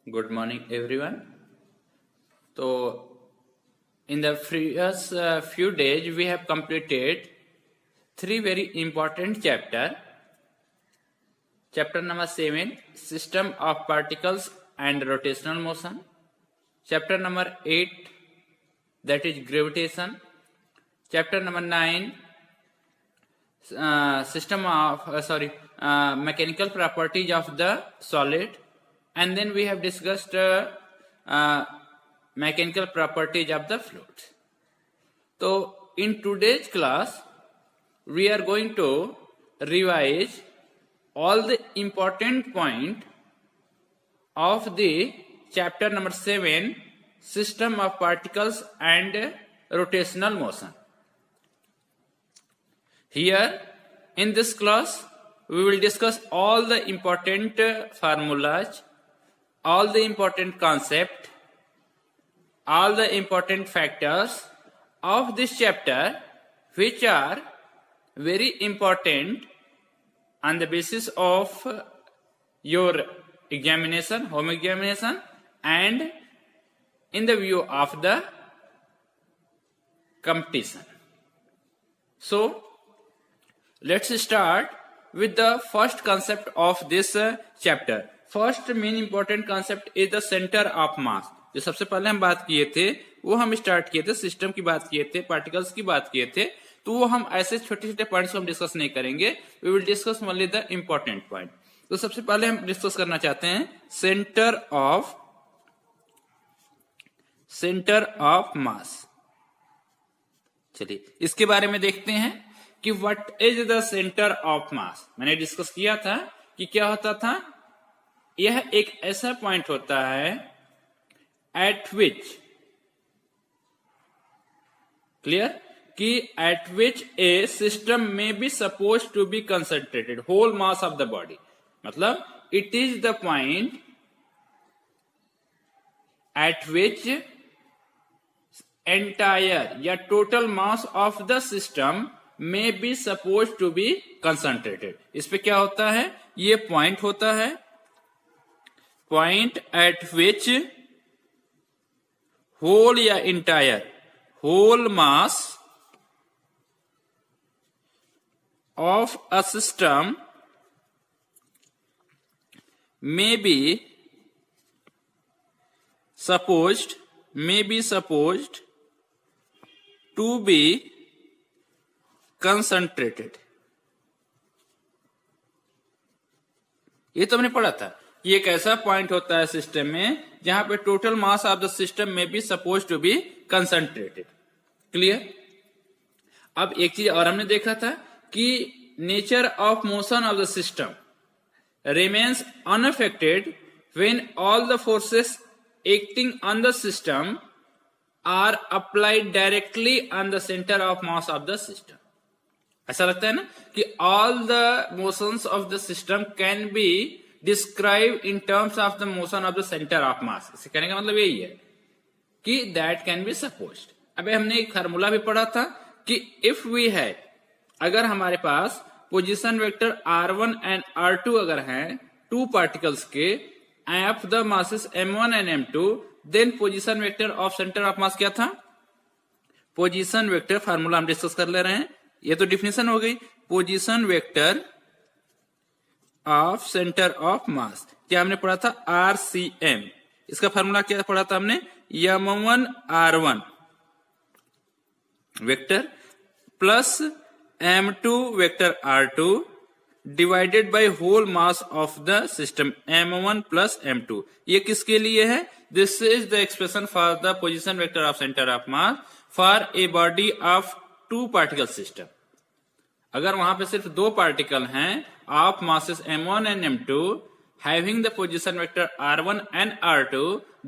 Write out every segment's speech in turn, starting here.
Good morning, everyone. So, in the previous few days, we have completed three very important chapters. Chapter number 7, System of Particles and Rotational Motion. Chapter number 8, that is Gravitation. Chapter number 9, Mechanical Properties of the Solid. And then we have discussed mechanical properties of the fluid. So in today's class, we are going to revise all the important points of the chapter number 7, System of Particles and Rotational Motion. Here in this class, we will discuss all the important formulas, all the important concepts, all the important factors of this chapter, which are very important on the basis of your examination, home examination, and in the view of the competition. So, let's start with the first concept of this chapter. First main important concept is the center of mass. जो सबसे पहले हम बात किए थे वो हम start किए थे, सिस्टम की बात किए थे, पार्टिकल्स की बात किए थे, तो वो हम ऐसे छोटे छोटे पॉइंट्स को हम डिस्कस नहीं करेंगे. We will discuss only the important point. तो सबसे पहले हम डिस्कस करना चाहते हैं सेंटर ऑफ मास. चलिए इसके बारे में देखते हैं कि what is the centre of मास. मैंने डिस्कस किया था कि क्या होता था. यह एक ऐसा पॉइंट होता है एट विच ए सिस्टम में be suppose to be concentrated whole mass of the body. मतलब it is the point at which entire या total mass of the system में be suppose to be concentrated. इस पे क्या होता है, ये पॉइंट होता है, पॉइंट एट विच होल या entire whole mass of a system में be supposed to be concentrated. ये तो हमने पढ़ा था. ये एक ऐसा पॉइंट होता है सिस्टम में जहां पे total mass of the system में be suppose to be concentrated. Clear. अब एक चीज और हमने देखा था कि nature of motion of the system remains unaffected when all the forces acting on the system are applied directly on the centre of mass of the system. ऐसा लगता है ना कि all the motions of the system can be describe in terms of the motion of the centre of मास. इसे कहने का मतलब यही है कि दैट कैन बी सपोज्ड. अबे हमने एक फार्मूला भी पढ़ा था कि इफ वी है, अगर हमारे पास position vector r1 and r2 अगर हैं टू पार्टिकल्स के of the masses m1 and m2, then position vector of centre of mass क्या था. पोजीशन वेक्टर फार्मूला हम डिस्कस कर ले रहे हैं. ये तो डिफिनेशन हो गई. Position vector of centre of mass क्या हमने पढ़ा था, RCM. इसका फार्मूला क्या पढ़ा था हमने, m1 r1 vector plus m2 vector r2 divided by whole mass of the system m1 plus m2. ये किसके लिए है, this is the expression for the position vector of centre of mass for a body of two particle system. अगर वहां पे सिर्फ दो particle हैं of masses m1 and m2 having the position vector r1 and r2,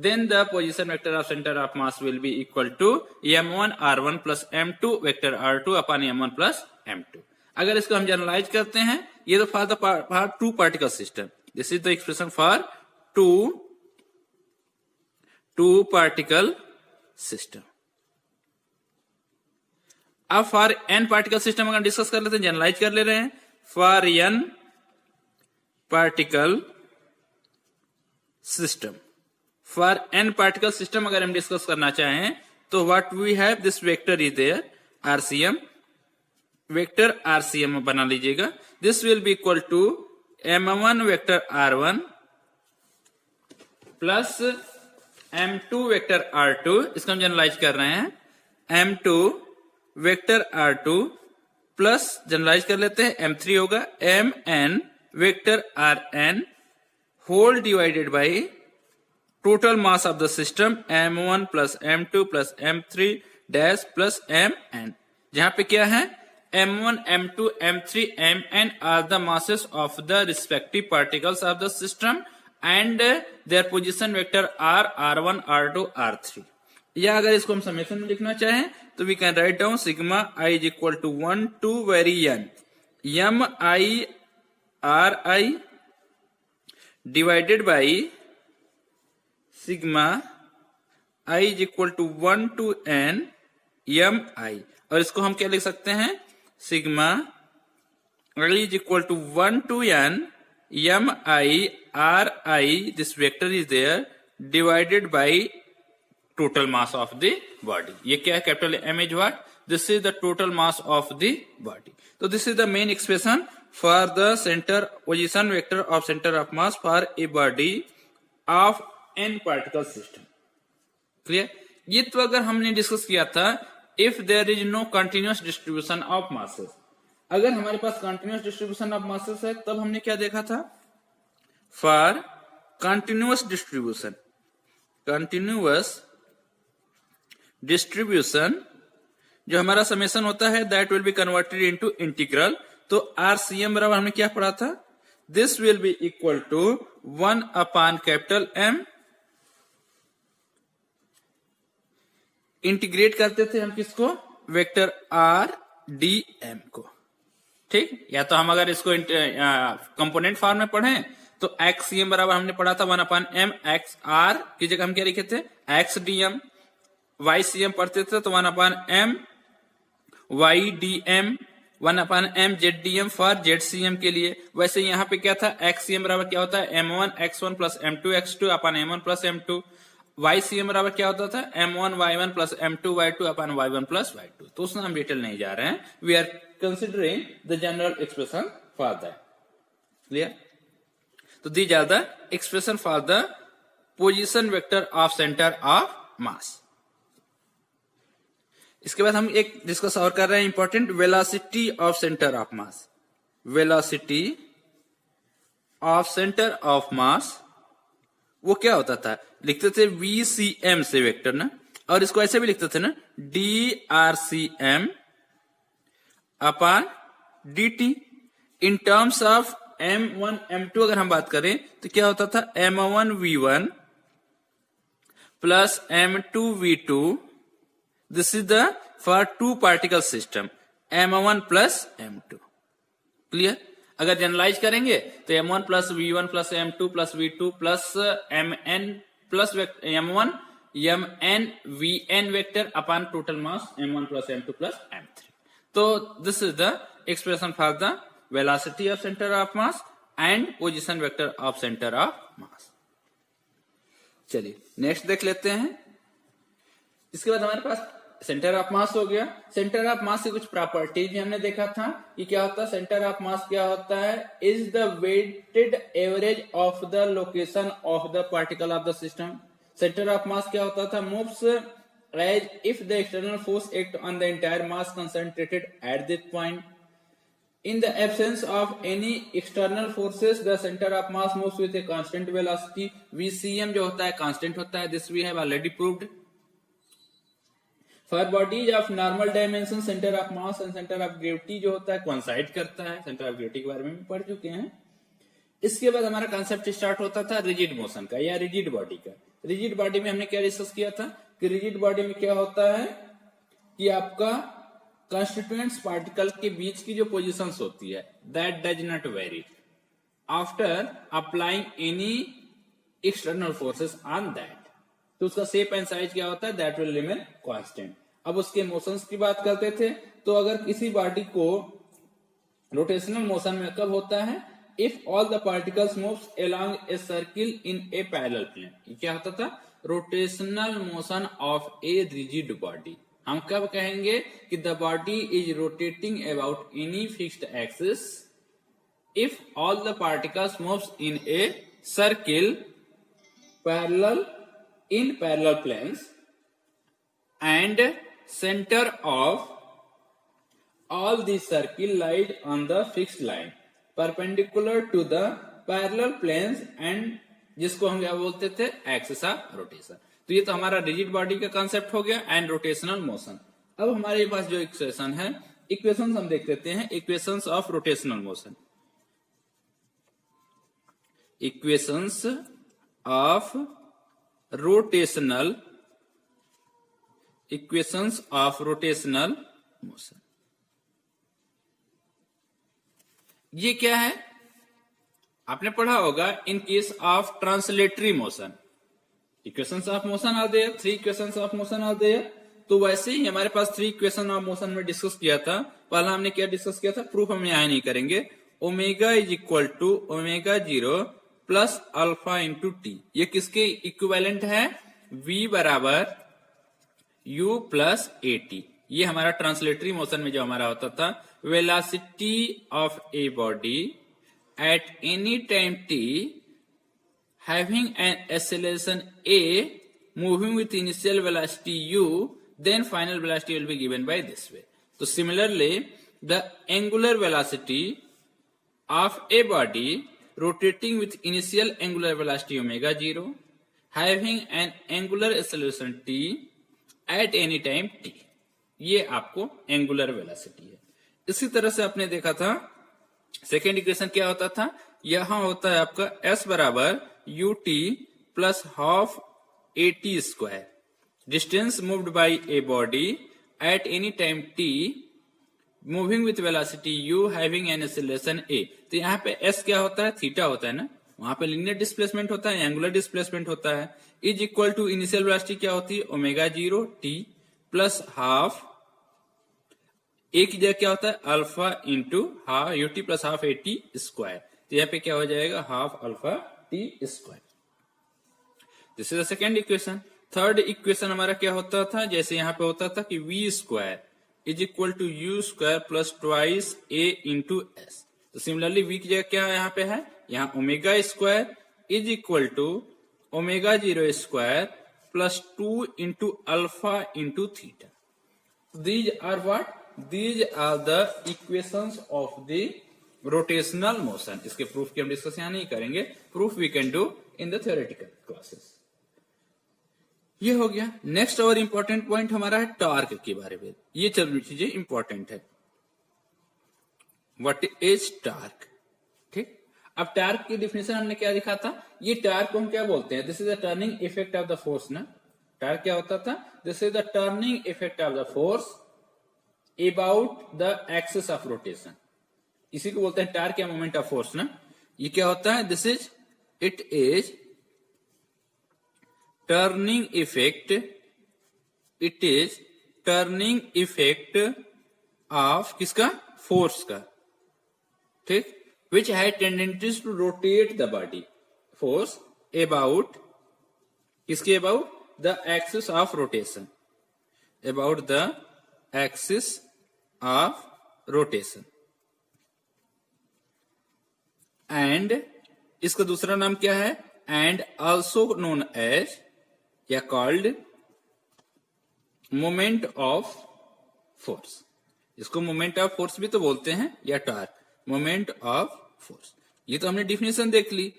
then the position vector of center of mass will be equal to m1 r1 plus m2 vector r2 upon m1 plus m2. अगर इसको हम generalise करते हैं, ये तो for two particle system, this is the expression for two particle system. अब for n particle system अगर discuss कर लेते हैं, जनरलाइज कर ले रहे हैं. For n particle system. For n particle system अगर हम डिस्कस करना चाहें तो what we have, this vector is there RCM, vector RCM बना लीजिएगा. This will be equal to M1 vector R1 plus M2 vector R2, इसका हम generalise कर रहे हैं, M2 vector R2 plus generalise कर लेते हैं M3 होगा Mn vector Rn whole divided by total mass of the system M1 plus M2 plus M3 dash plus Mn, जहां पे क्या है M1, M2, M3, Mn are the masses of the respective particles of the system and their position vector R, R1, R2, R3. या अगर इसको हम summation में लिखना चाहें तो we can write down sigma I is equal to 1 to very n M I R I divided by sigma I is equal to 1 to n M I, और इसको हम क्या लिख सकते हैं, sigma I is equal to 1 to n M I R I, this vector is there, divided by total mass of the body. ये क्या है, capital M is what? This is the total mass of the body. So this is the main expression for the center position vector of center of mass for a body of n particle system. Clear? ये तो अगर हमने discuss किया था if there is no continuous distribution of masses. अगर हमारे पास continuous distribution of masses है तब हमने क्या देखा था, for continuous distribution जो हमारा समेशन होता है that will be converted into integral. तो RCM बराबर हमने क्या पढ़ा था, this will be equal to 1 upon capital M, integrate करते थे हम किसको, वेक्टर R D M को. ठीक, या तो हम अगर इसको कंपोनेंट फॉर्म में पढ़ें तो XCM बराबर हमने पढ़ा था 1 अपॉन M X R की जगह हम क्या लिखे थे XDM. YCM पढ़ते थे तो 1 upon M YDM, 1 upon M ZDM for ZCM के लिए. वैसे यहाँ पे क्या था, XCM बराबर क्या होता है M1 X1 plus M2 X2 upon M1 plus M2. YCM बराबर क्या होता था M1 Y1 plus M2 Y2 upon Y1 plus Y2. तो उसमें हम डिटेल नहीं जा रहे हैं, we are considering the general expression for that. Clear? तो these are the expression for the position vector of centre of mass. इसके बाद हम एक डिस्कस और कर रहे हैं important, velocity of centre of mass. Velocity of centre of mass वो क्या होता था, लिखते थे VCM से वेक्टर ना, और इसको ऐसे भी लिखते थे ना DRCM upon DT. In terms of M1 M2 अगर हम बात करें तो क्या होता था M1 V1 plus M2 V2. This is the for two particle system M1 plus M2. Clear? अगर जनरलाइज करेंगे तो M1 plus V1 plus M2 plus V2 plus Mn plus M1 Mn Vn vector upon total mass M1 plus M2 plus M3. तो this is the expression for the velocity of centre of mass and position vector of centre of mass. चलिए next देख लेते हैं. इसके बाद हमारे पास centre of मास हो गया. सेंटर ऑफ मास की कुछ प्रॉपर्टीज भी हमने देखा था. ये क्या होता है, सेंटर ऑफ मास क्या होता है, is the weighted average of the location of the particle of the system. Centre of mass क्या होता था, moves as if the external force act on the entire mass concentrated at this point. In the absence of any external forces, the center of mass moves with a constant velocity. VCM जो होता है constant होता है. This we have already proved. For bodies of normal dimension, center of mass and center of gravity जो होता है coincide करता है. Center of gravity के बारे में भी पढ़ चुके हैं. इसके बाद हमारा कंसेप्ट स्टार्ट होता था रिजिड मोशन का या रिजिड बॉडी का. रिजिड बॉडी में हमने क्या डिस्कस किया था कि रिजिड बॉडी में क्या होता है कि आपका कंस्टिट्यूएंट्स पार्टिकल के बीच की जो पोजीशंस होती है that does not very after applying any external forces on that. तो उसका शेप एंड साइज क्या होता है, दैट विल रिमेन कांस्टेंट. अब उसके मोशंस की बात करते थे तो अगर किसी बॉडी को रोटेशनल मोशन में कब होता है, if all the particles moves along a circle in a parallel plane. ये क्या होता था? Rotational motion of a rigid body. हम कब कहेंगे कि the body is rotating about any fixed axis if all the particles moves in a circle in parallel planes and center of all the circle lies on the fixed line perpendicular to the parallel planes and जिसको हम क्या बोलते थे? Axis of rotation. तो ये तो हमारा rigid body का कंसेप्ट हो गया एंड रोटेशनल मोशन। अब हमारे पास जो इक्वेशन है, इक्वेशन हम देख लेते हैं, equations of rotational motion. Equations of rotational motion। ये क्या है? आपने पढ़ा होगा in case of translatory motion equations of motion are there, 3 equations of motion are there. तो वैसे ही हमारे पास 3 इक्वेशन ऑफ मोशन में डिस्कस किया था। पहला हमने क्या डिस्कस किया था? प्रूफ हम यहां नहीं करेंगे। Omega is equal to omega 0 plus alpha into t. ये किसके इक्विवेलेंट है? v बराबर u प्लस ए टी। ये हमारा ट्रांसलेटरी मोशन में जो हमारा होता था, velocity of a body at any time t having an acceleration a moving with initial velocity u, then final velocity will be given by this way. So similarly, the angular velocity of a body rotating with initial angular velocity omega 0 having an angular acceleration t at any time t, ये आपको angular velocity है। इसी तरह से आपने देखा था second equation क्या होता था? यहां होता है आपका s बराबर you t plus half a t square, distance moved by a body at any time t moving with velocity u having an acceleration a। तो यहाँ पे s क्या होता है? थीटा होता है ना, वहां पे लिनियर डिस्प्लेसमेंट होता है, एंगुलर डिस्प्लेसमेंट होता है। Is equal to initial velocity क्या होती है? Omega 0 t plus half a की जगह क्या होता है? Alpha into half u t plus half a t square. तो यहाँ पे क्या हो जाएगा? Half alpha t square. This is the second equation. Third equation हमारा क्या होता था? जैसे यहाँ पे होता था कि v square is equal to u square plus twice a into s. तो सिमिलरली v की जगह क्या यहाँ पे है? यहाँ omega square is equal to omega 0 square plus 2 into alpha into theta. These are what? These are the equations of the rotational motion. इसके proof की हम डिस्कस यहाँ नहीं करेंगे, proof we can do in the theoretical classes. ये हो गया। Next और इंपॉर्टेंट पॉइंट हमारा है टॉर्क के बारे में। ये चल चीजें इंपॉर्टेंट है। What is torque? ठीक, अब टॉर्क की डिफिनेशन हमने क्या लिखा था? ये टॉर्क को हम क्या बोलते हैं? This is the turning effect of the force ना। टॉर्क क्या होता था? This is the turning effect of the force about the axis of rotation. इसी को बोलते हैं टॉर्क या मोमेंट ऑफ फोर्स ना। ये क्या होता है? This is it is turning effect, it is turning effect of किसका? फोर्स का। ठीक, which has tendencies to rotate the body, force about किसके? About the axis of rotation, about the axis of rotation. And इसका दूसरा नाम क्या है? And also known as या कॉल्ड मोमेंट ऑफ फोर्स। इसको मोमेंट ऑफ फोर्स भी तो बोलते हैं या टॉर्क, मोमेंट ऑफ फोर्स। ये तो हमने डिफिनेशन देख ली।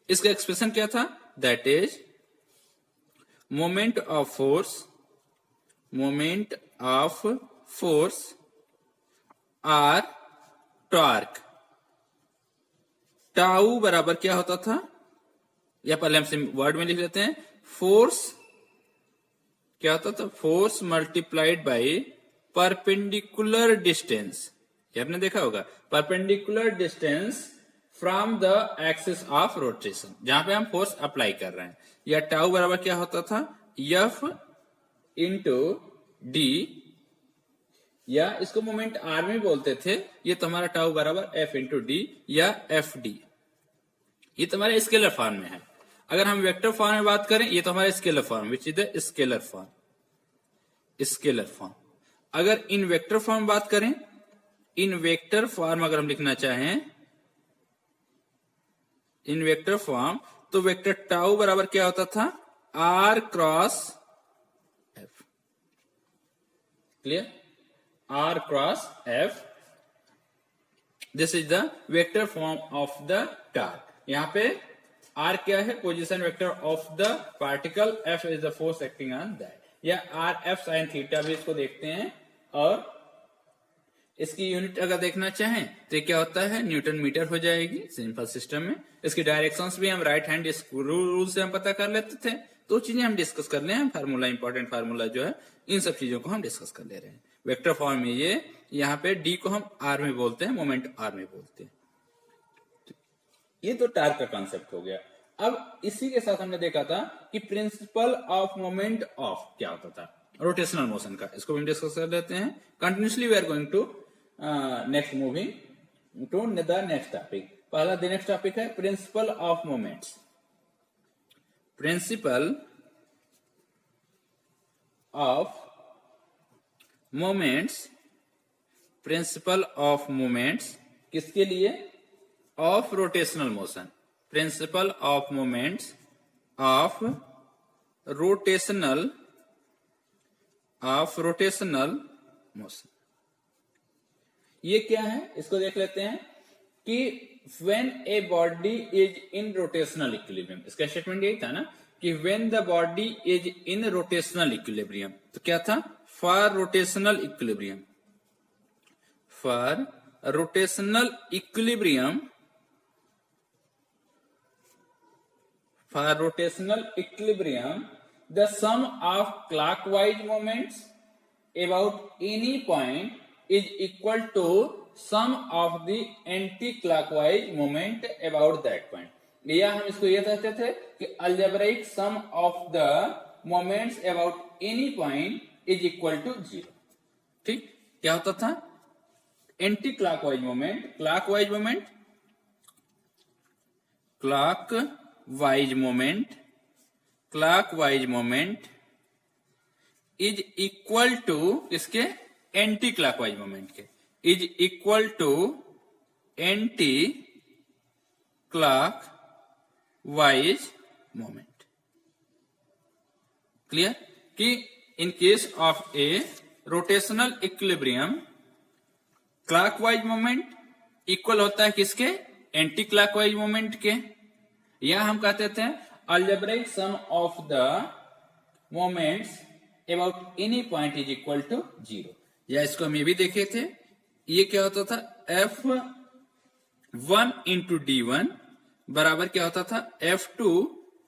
इसका एक्सप्रेशन क्या था? That is moment of force, moment of force or torque. Tau बराबर क्या होता था? या पहले हम वर्ड में लिख लेते हैं। फोर्स क्या होता था? Force multiplied by perpendicular distance. ये आपने देखा होगा, perpendicular distance from the axis of rotation, जहां पे हम फोर्स अप्लाई कर रहे हैं। या टाउ बराबर क्या होता था? एफ इंटू डी, या इसको मोमेंट आर में बोलते थे। ये तो हमारा टाउ बराबर एफ इंटू डी या एफ डी। ये तो हमारे स्केलर फॉर्म में है। अगर हम वेक्टर फॉर्म में बात करें, ये तो हमारे scalar form, which is the scalar form, scalar form. अगर इन वेक्टर फॉर्म बात करें, इन वेक्टर फॉर्म अगर हम लिखना चाहें, इन वेक्टर फॉर्म, तो वेक्टर टाउ बराबर क्या होता था, r cross f. Clear, r cross f, this is the vector form of the torque. यहां पे आर क्या है, position vector of the particle, f is the force acting on that, या आर एफ साइन थीटा भी इसको देखते हैं। और इसकी यूनिट अगर देखना चाहें तो ये क्या होता है, न्यूटन मीटर हो जाएगी सिंपल सिस्टम में। इसकी डायरेक्शंस भी हम राइट हैंड रूल से हम पता कर लेते थे। तो चीजें हम डिस्कस कर ले हैं, फार्मूला, इंपॉर्टेंट फार्मूला जो है, इन सब चीजों को हम डिस्कस कर ले रहे हैं। वेक्टर फॉर्म में ये, यहाँ पे डी को हम आर में बोलते हैं, मोमेंट आर में बोलते हैं। ये तो टार्क का कॉन्सेप्ट हो गया। अब इसी के साथ हमने देखा था कि प्रिंसिपल ऑफ मोमेंट ऑफ क्या होता था, रोटेशनल मोशन का, इसको भी डिस्कस कर लेते हैं। Continuously we are going to next moving to the next topic. पहला द नेक्स्ट टॉपिक है principle of moments. Principle of moments, principle of moments किसके लिए, of rotational motion, principle of moments of rotational motion. ये क्या है, इसको देख लेते हैं कि when a body is in rotational equilibrium, इसका स्टेटमेंट यही था ना कि when the body is in rotational equilibrium, तो क्या था, for rotational equilibrium, for rotational equilibrium, for rotational equilibrium, the sum of clockwise moments about any point is equal to sum of the anti-clockwise moment about that point. या हम इसको ये कहते थे कि algebraic sum of the moments about any point is equal to 0. ठीक, क्या होता था, anti clockwise moment, clockwise moment, clockwise moment is equal to इसके एंटी क्लॉकवाइज मोमेंट के, is equal to anti clockwise moment. Clear, कि in case of a rotational equilibrium, clockwise moment equal होता है किसके, एंटी क्लॉकवाइज मोमेंट के, या हम कहते थे algebraic sum of the moments about any point is equal to 0। या इसको हम ये भी देखे थे, ये क्या होता था, F1 इंटू D1 बराबर क्या होता था, F2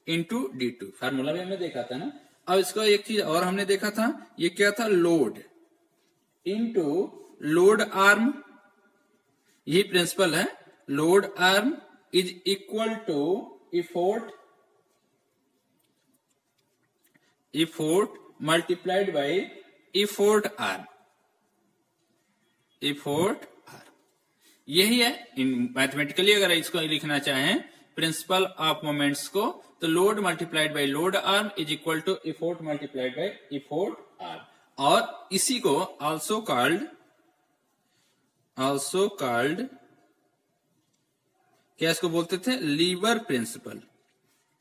इंटू D2। फार्मूला भी हमने देखा था ना। अब इसको एक चीज और हमने देखा था, ये क्या था, लोड इंटू लोड आर्म, यही प्रिंसिपल है। Load arm is equal to effort multiplied by effort arm, effort arm. यही है इन मैथमेटिकली अगर इसको लिखना चाहें प्रिंसिपल ऑफ मोमेंट्स को, तो load multiplied by load arm is equal to effort multiplied by effort arm. और इसी को ऑल्सो कॉल्ड क्या इसको बोलते थे, लीवर प्रिंसिपल,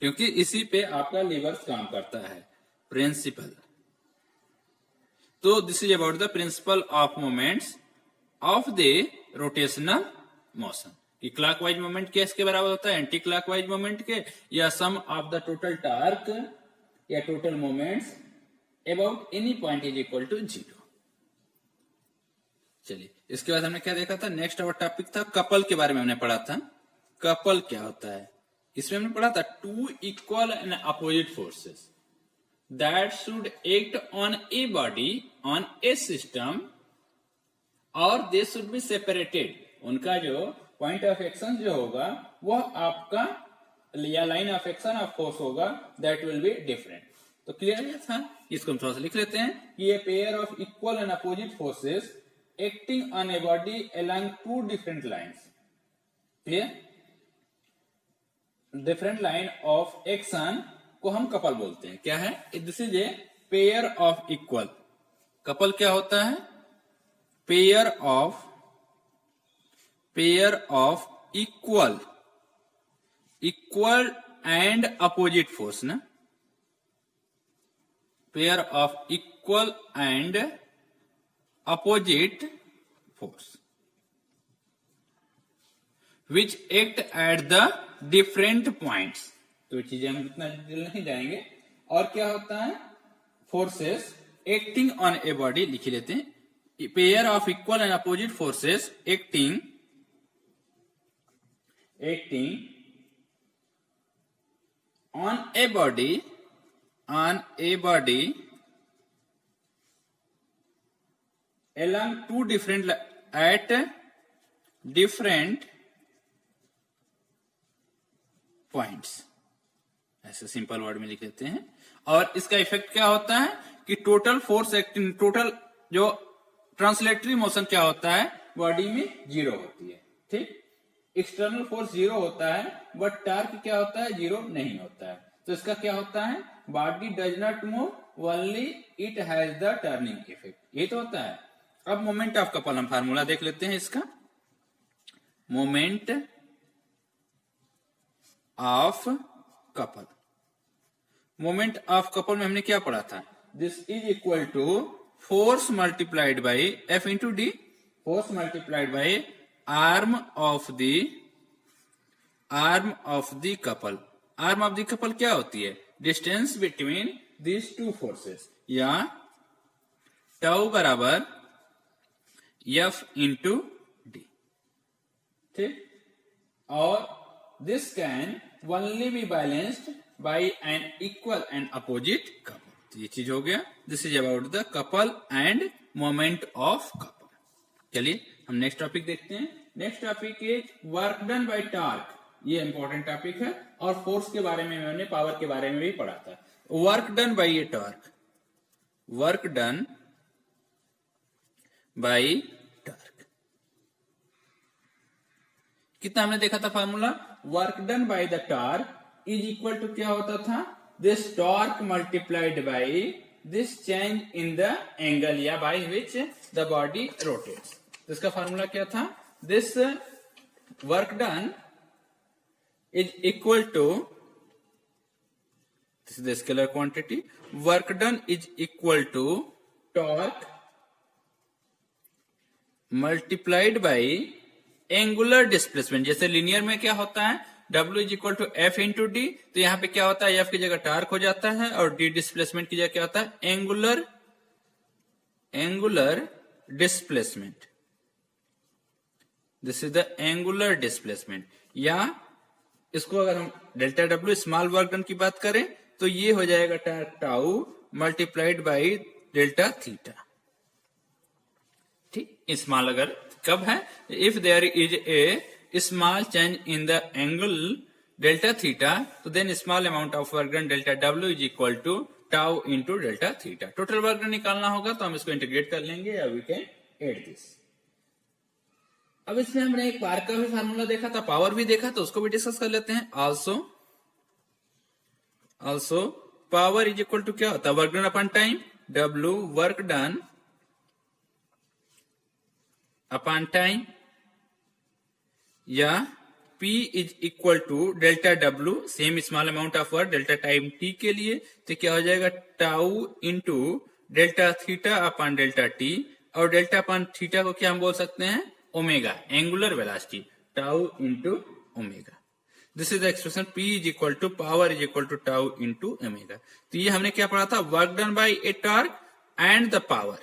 क्योंकि इसी पे आपका लीवर काम करता है, प्रिंसिपल। तो this is about the principle of moments of the rotational motion. कि क्लॉकवाइज मोमेंट किसके बराबर होता है, एंटी क्लॉकवाइज मोमेंट के, या sum of the total torque या total moments about any point is equal to 0। चलिए, इसके बाद हमने क्या देखा था, नेक्स्ट आवर टॉपिक था कपल के बारे में हमने पढ़ा था। कपल क्या होता है, इसमें हमने पढ़ा था two equal and opposite forces that should act on a body on a system और दे शुड बी सेपरेटेड। उनका जो पॉइंट ऑफ एक्शन जो होगा वह आपका या line of action of force होगा, दैट विल बी डिफरेंट। तो क्लियर था, इसको हम थोड़ा सा लिख लेते हैं कि ये pair of equal and opposite forces acting on a body along two different lines. Clear, different line of action को हम कपल बोलते हैं। क्या है? This is a pair of equal. Couple क्या होता है? Pair of equal and opposite force ना, pair of equal and opposite force which act at the different points. तो चीजें हम इतना डिटेल नहीं जाएंगे। और क्या होता है? Forces acting on a body लिख लेते हैं। Pair of equal and opposite forces acting on a body along two different at different points, ऐसे सिंपल वर्ड में लिख लेते हैं। और इसका इफेक्ट क्या होता है कि टोटल फोर्स एक्टिंग, टोटल जो ट्रांसलेटरी मोशन क्या होता है बॉडी में, जीरो होती है। ठीक, एक्सटर्नल फोर्स जीरो होता है बट टार्क क्या होता है? जीरो नहीं होता है। तो इसका क्या होता है? Body does not move only it has the turning effect. ये तो होता है। अब मोमेंट ऑफ कपल हम फार्मूला देख लेते हैं इसका। Moment of couple, moment of couple में हमने क्या पढ़ा था? This is equal to force multiplied by f into d, force multiplied by arm of the couple. Arm of the couple क्या होती है? Distance between these two forces, या tau बराबर एफ इंटू डी। ठीक, और this can only be balanced by an equal and opposite couple. तो ये चीज हो गया। This is about the couple and moment of couple. चलिए हम नेक्स्ट टॉपिक देखते हैं। Next topic is work done by torque. ये इंपॉर्टेंट टॉपिक है और फोर्स के बारे में मैंने पावर के बारे में भी पढ़ा था। Work done by a torque, work done by torque कितना हमने देखा था formula? Work done by the torque is equal to क्या होता था? This torque multiplied by this change in the angle या by which the body rotates. इसका formula क्या था? This work done is equal to, this is the scalar quantity, work done is equal to torque multiplied by angular displacement। जैसे linear में क्या होता है? W is equal to F into D, तो यहां पे क्या होता है? F की जगह टार्क हो जाता है और D डिस्प्लेसमेंट की जगह क्या होता है? Angular displacement. This is the angular displacement. या इसको अगर हम delta W small work done की बात करें तो ये हो जाएगा tau multiplied by delta theta. ठीक, स्मॉल अगर कब है? If there is a small change in the angle delta theta, तो then small amount of work done delta W is equal to tau into delta theta. Total work done निकालना होगा तो हम इसको इंटीग्रेट कर लेंगे या वी कैन एड दिस। अब इसमें हमने एक पावर का भी फार्मूला देखा था, पावर भी देखा, तो उसको भी डिस्कस कर लेते हैं। Also power is equal to क्या होता है? Work done upon time, W work done upon time, या P is equal to delta W, same small amount of work delta time T के लिए, तो क्या हो जाएगा? Tau into delta theta upon delta T, और डेल्टा अपॉन थीटा को क्या हम बोल सकते हैं? Omega, angular velocity, tau into omega. This is the expression P is equal to power is equal to tau into omega. तो ये हमने क्या पढ़ा था? Work done by a torque and the power.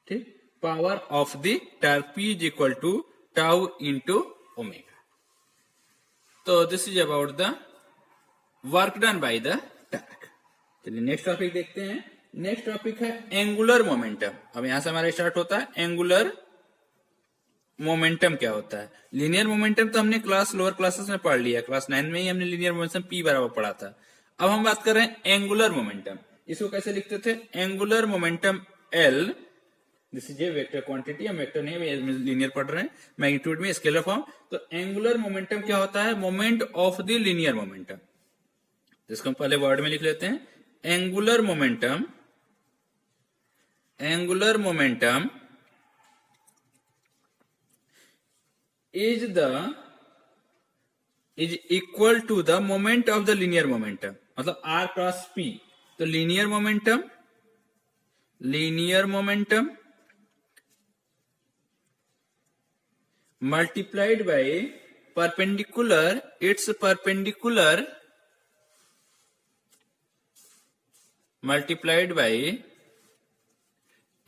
ठीक, power of the torque P is equal to tau into omega. तो this is about the work done by the torque. चलिए next topic देखते हैं। नेक्स्ट टॉपिक है angular momentum. अब यहां से हमारा स्टार्ट होता है एंगुलर मोमेंटम क्या होता है। लीनियर मोमेंटम तो हमने लोअर क्लासेस में पढ़ लिया, क्लास 9 में ही हमने लीनियर मोमेंटम P बराबर पढ़ा था। अब हम बात कर रहे हैं एंगुलर मोमेंटम। इसको कैसे लिखते थे? Angular momentum L this is a vector quantity, हम वेक्टर नहीं लीनियर पढ़ रहे हैं, मैग्नीट्यूड में स्केलर फॉर्म। तो एंगुलर मोमेंटम क्या होता है? Moment of the linear momentum. इसको हम पहले वर्ड में लिख लेते हैं, angular momentum, angular momentum is equal to the moment of the linear momentum, मतलब आर क्रॉस पी। तो linear momentum multiplied by perpendicular, its perpendicular multiplied by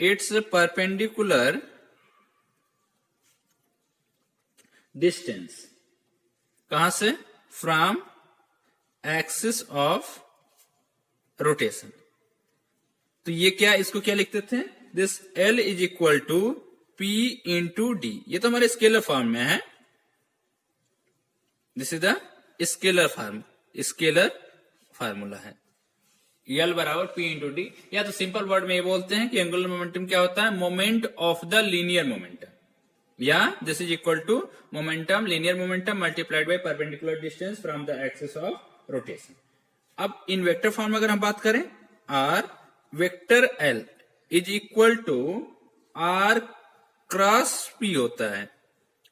its perpendicular distance, कहां से? From axis of rotation. तो ये क्या, इसको क्या लिखते थे? This L is equal to P into d. ये तो हमारे स्केलर फॉर्म में है, this is the scalar formula है। L बराबर P इंटू डी, या तो सिंपल वर्ड में ये बोलते हैं कि एंगुलर मोमेंटम क्या होता है? Moment of the linear momentum, या this is equal to momentum, linear momentum multiplied by perpendicular distance from the axis of rotation. अब इन वेक्टर फॉर्म में अगर हम बात करें, r vector L is equal to r cross p होता है,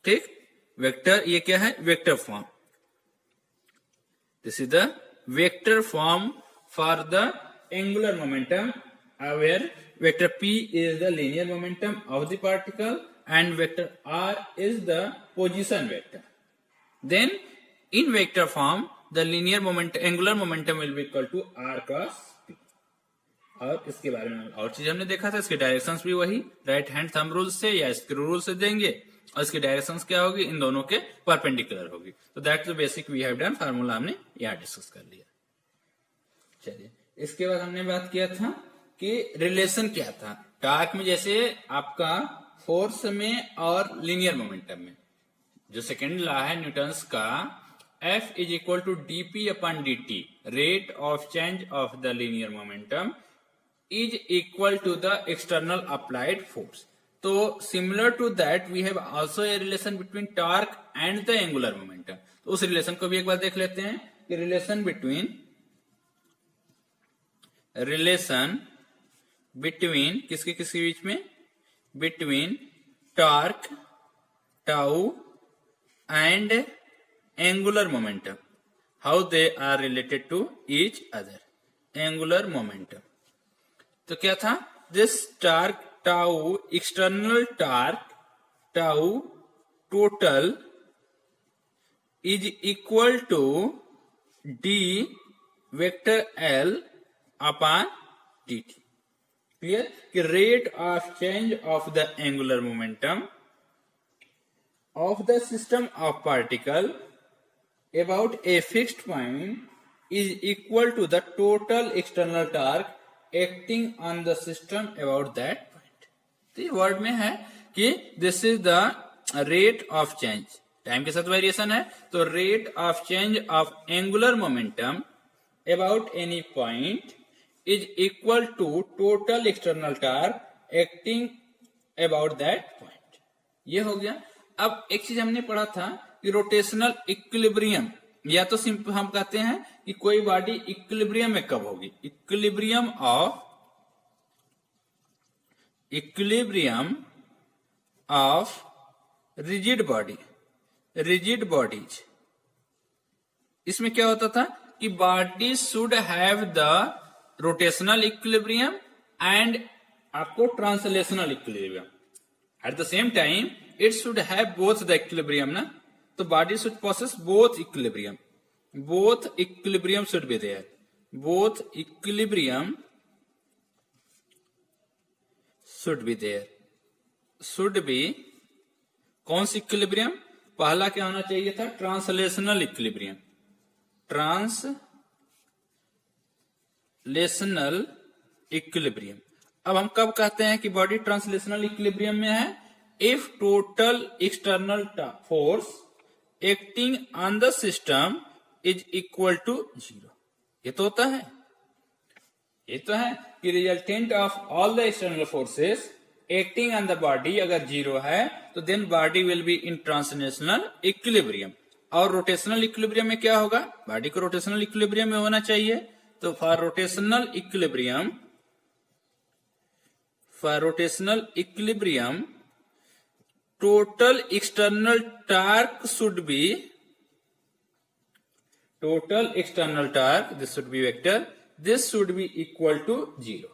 ठीक? वेक्टर, ये क्या है? Vector form. This is the vector form for the angular momentum, where vector p is the linear momentum of the particle and vector r is the position vector. Then in vector form the linear moment, angular momentum will be equal to r cross p. और इसके बारे में और चीज हमने देखा था, इसके डायरेक्शंस भी वही राइट हैंड थंब रूल से या स्क्रू रूल से देंगे, और इसकी डायरेक्शंस क्या होगी? इन दोनों के परपेंडिकुलर होगी। तो that the basic we have done, formula हमने यहाँ डिस्कस कर लिया। चलिए, इसके बाद हमने बात किया था कि रिलेशन क्या था टॉर्क में, जैसे आपका फोर्स में और लीनियर मोमेंटम में। जो सेकेंड लॉ है न्यूटन्स का, F is equal to dp upon dt, rate of change of the linear momentum is equal to the external applied force. तो similar to that we have also a relation between torque and the angular momentum. तो उस relation को भी एक बार देख लेते हैं कि रिलेशन बिटवीन किसके किसके बीच में? Between torque tau and angular momentum, how they are related to each other. Angular momentum, तो क्या था? This torque tau, external torque tau total is equal to d vector L upon dt. Clear? कि rate of change of the angular momentum of the system of particle about a fixed point is equal to the total external torque acting on the system about that point. तो ये word में है कि this is the rate of change, time के साथ variation है, तो rate of change of angular momentum about any point is equal to total external torque acting about that point. ये हो गया। अब एक चीज हमने पढ़ा था कि रोटेशनल इक्विलिब्रियम, या तो सिंपल हम कहते हैं कि कोई बॉडी इक्विलिब्रियम में कब होगी? Equilibrium of rigid bodies. इसमें क्या होता था कि body should have the rotational equilibrium and आपको translational equilibrium at the same time, it should have both the equilibrium ना। तो body should possess both equilibrium should be there, both equilibrium should be कौन सी equilibrium? पहला क्या होना चाहिए था? Translational equilibrium, translational equilibrium. अब हम कब कहते हैं कि बॉडी ट्रांसलेशनल इक्विलिब्रियम में है? If total external force acting on the system is equal to 0। ये तो है कि resultant of all the external forces acting on the body अगर 0 है तो then body will be in translational equilibrium. और रोटेशनल इक्विलिब्रियम में क्या होगा, बॉडी को रोटेशनल इक्विलिब्रियम में होना चाहिए। तो for rotational equilibrium total external torque should be this should be vector, this should be equal to 0।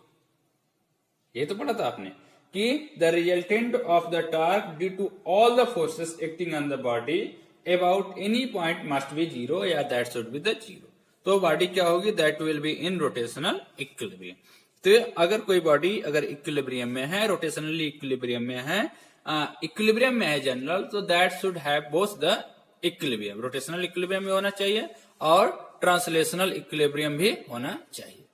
ये तो पढ़ा था आपने कि the resultant of the torque due to all the forces acting on the body about any point must be 0 या that should be the 0। तो body क्या होगी, that will be in rotational equilibrium। तो अगर कोई बॉडी अगर equilibrium में है, रोटेशनली इक्विलिब्रियम में है, इक्विलिब्रियम में है जनरल, तो that should have both the equilibrium, rotational equilibrium में होना चाहिए और ट्रांसलेशनल इक्विलिब्रियम भी होना चाहिए।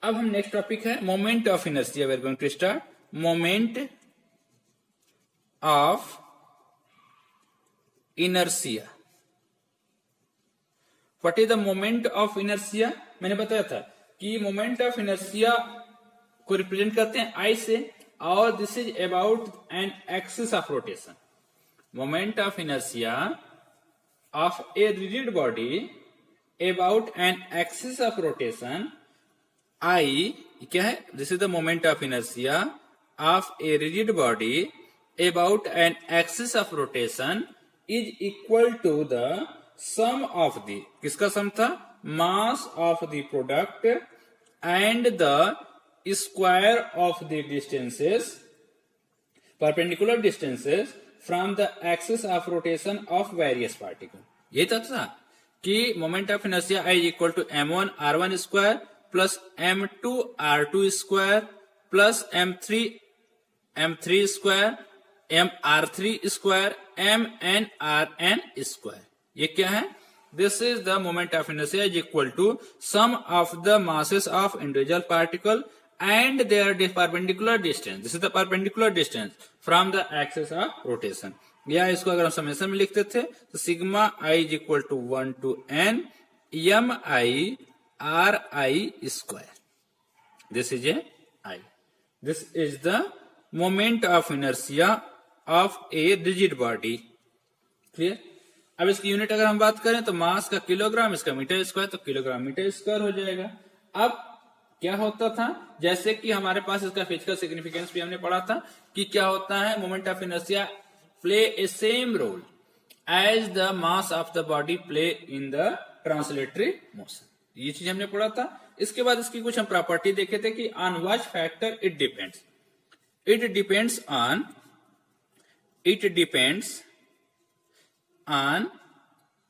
अब हम नेक्स्ट टॉपिक है moment of inertia. We are going to start moment of inertia. What is the moment of inertia? मैंने बताया था कि मोमेंट ऑफ इनर्शिया को रिप्रेजेंट करते हैं आई से, और this is about an axis of rotation. Moment of inertia of a rigid body about an axis of rotation I क्या है, this is the moment of inertia of a rigid body about an axis of rotation is equal to the sum of the, किसका sum था, mass of the product and the square of the distances, perpendicular distances from the axis of rotation of various particles। ये था कि moment of inertia I is equal to m1 r1 square plus m2 r2 square plus m3 square mr3 square mn rn square। ये क्या है, this is the moment of inertia is equal to sum of the masses of individual particle and their perpendicular distance। this is the perpendicular distance from the axis of rotation। या इसको अगर हम summation में लिखते थे तो sigma i is equal to 1 to n m I r I square। this is a I। this is the moment of inertia of a rigid body। Clear? अब इसकी यूनिट अगर हम बात करें तो मास का किलोग्राम, इसका मीटर स्क्वायर, तो किलोग्राम मीटर स्क्वायर हो जाएगा। अब क्या होता था, जैसे कि हमारे पास इसका फिजिकल सिग्निफिकेंस भी हमने पढ़ा था कि क्या होता है, moment of inertia play a same role as the mass of the body play in the translatory motion. ये चीज हमने पढ़ा था। इसके बाद इसकी कुछ हम प्रॉपर्टी देखे थे कि on which factor it depends on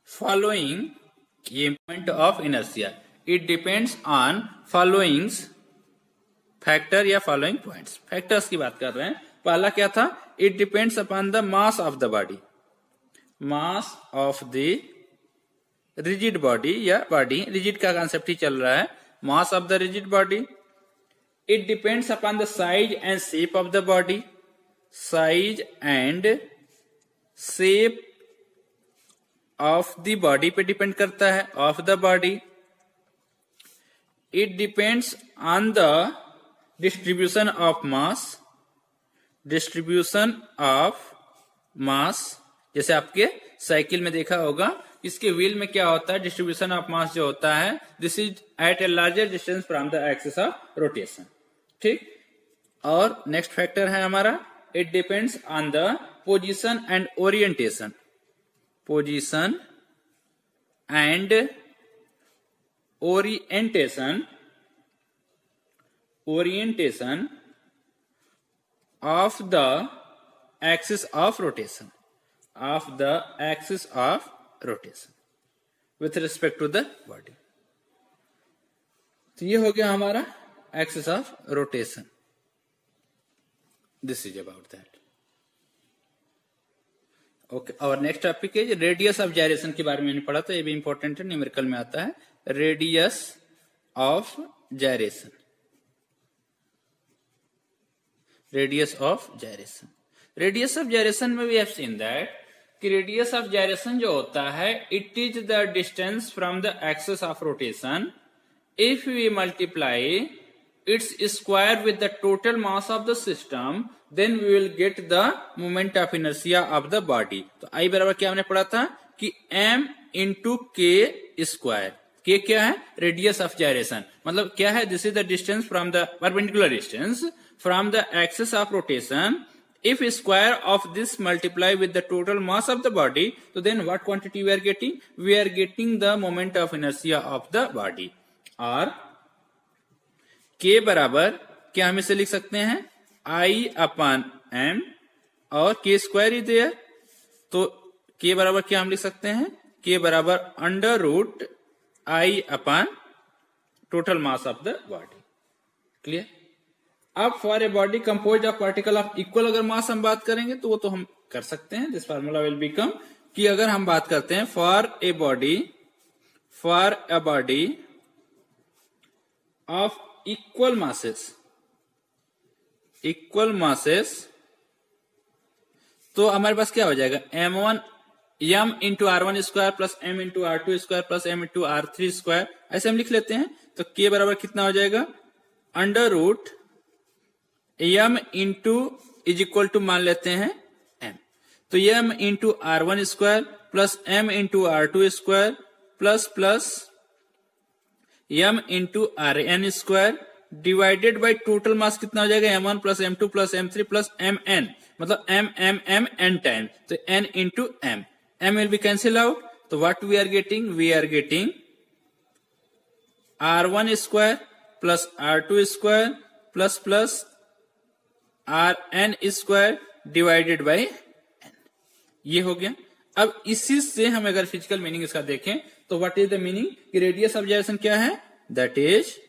following ये moment of inertia, it depends on following factor या फॉलोइंग पॉइंट्स। फैक्टर्स की बात कर रहे हैं। पहला क्या था, it depends upon the mass of the body, mass of the rigid body या बॉडी, रिजिड का कंसेप्ट ही चल रहा है, mass of the rigid body. It depends upon the size and shape of the body, size and shape of the body पे depend करता है, of the body. It depends on the distribution of mass, distribution of mass, जैसे आपके cycle में देखा होगा, इसके wheel में क्या होता है, डिस्ट्रीब्यूशन ऑफ मास जो होता है, this is at a larger distance from the axis of rotation. ठीक। और नेक्स्ट फैक्टर है हमारा, it depends on the position and orientation, position and orientation of the axis of rotation, with respect to the body। तो ये हो गया हमारा axis of rotation। This is about that। Okay, और नेक्स्ट टॉपिक है radius of gyration के बारे में मैंने पढ़ा था, ये भी इंपॉर्टेंट है, न्यूमेरिकल में आता है, radius of gyration, radius of gyration. Radius of gyration में वी हैव सीन दैट कि रेडियस ऑफ जायरेशन जो होता है, it is the distance from the axis of rotation if we multiply its square with the total mass of the system, then we will get the moment of inertia of the body. तो I बराबर क्या हमने पढ़ा था कि m into k square. k क्या है? Radius of gyration. मतलब क्या है? This is the distance from the perpendicular distance from the axis of rotation. If square of this multiply with the total mass of the body, so then what quantity we are getting? We are getting the moment of inertia of the body. और k बराबर क्या हम इसे लिख सकते हैं? I upon m और k square is there. तो k बराबर क्या हम लिख सकते हैं? k बराबर under root I upon total mass of the body. Clear? अब for a body compose of particle of equal अगर मास हम बात करेंगे तो वो तो हम कर सकते हैं. दिस फार्मूला विल बिकम कि अगर हम बात करते हैं for a body of equal masses तो हमारे पास क्या हो जाएगा? m1 m into r1 square plus m into r2 square plus m into r3 square ऐसे हम लिख लेते हैं. तो k बराबर कितना हो जाएगा? Under root m into is equal to मान लेते हैं m. तो m into r1 square plus m into r2 square plus m into rn square divided by total mass कितना हो जाएगा? m1 plus m2 plus m3 plus mn. मतलब m n time. तो n इंटू m will be cancel out. तो what we are getting? We are getting r1 square plus r2 square plus rn square divided by n. ये हो गया. अब इसी से हम अगर फिजिकल मीनिंग इसका देखें तो व्हाट इज द मीनिंग कि रेडियस ऑफ जायरेशन क्या है? That is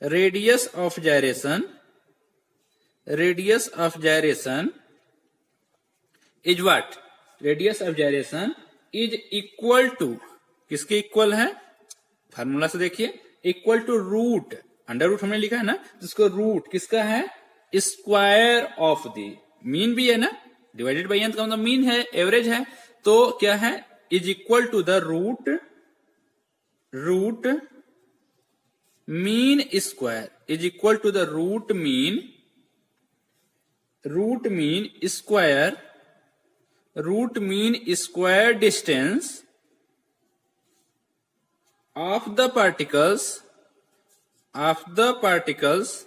radius of gyration is what? Radius of gyration is equal to किसके इक्वल है? फार्मूला से देखिए, equal to root. Under root हमने लिखा है ना, जिसको रूट किसका है? स्क्वायर ऑफ द मीन भी है ना, डिवाइडेड बाई n का मतलब मीन है, एवरेज है. तो क्या है? Is equal to the root mean square is equal to the root mean square distance of the particles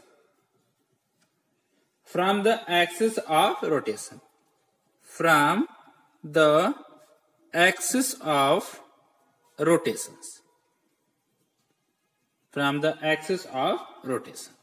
from the axis of rotation. From the axis of rotation.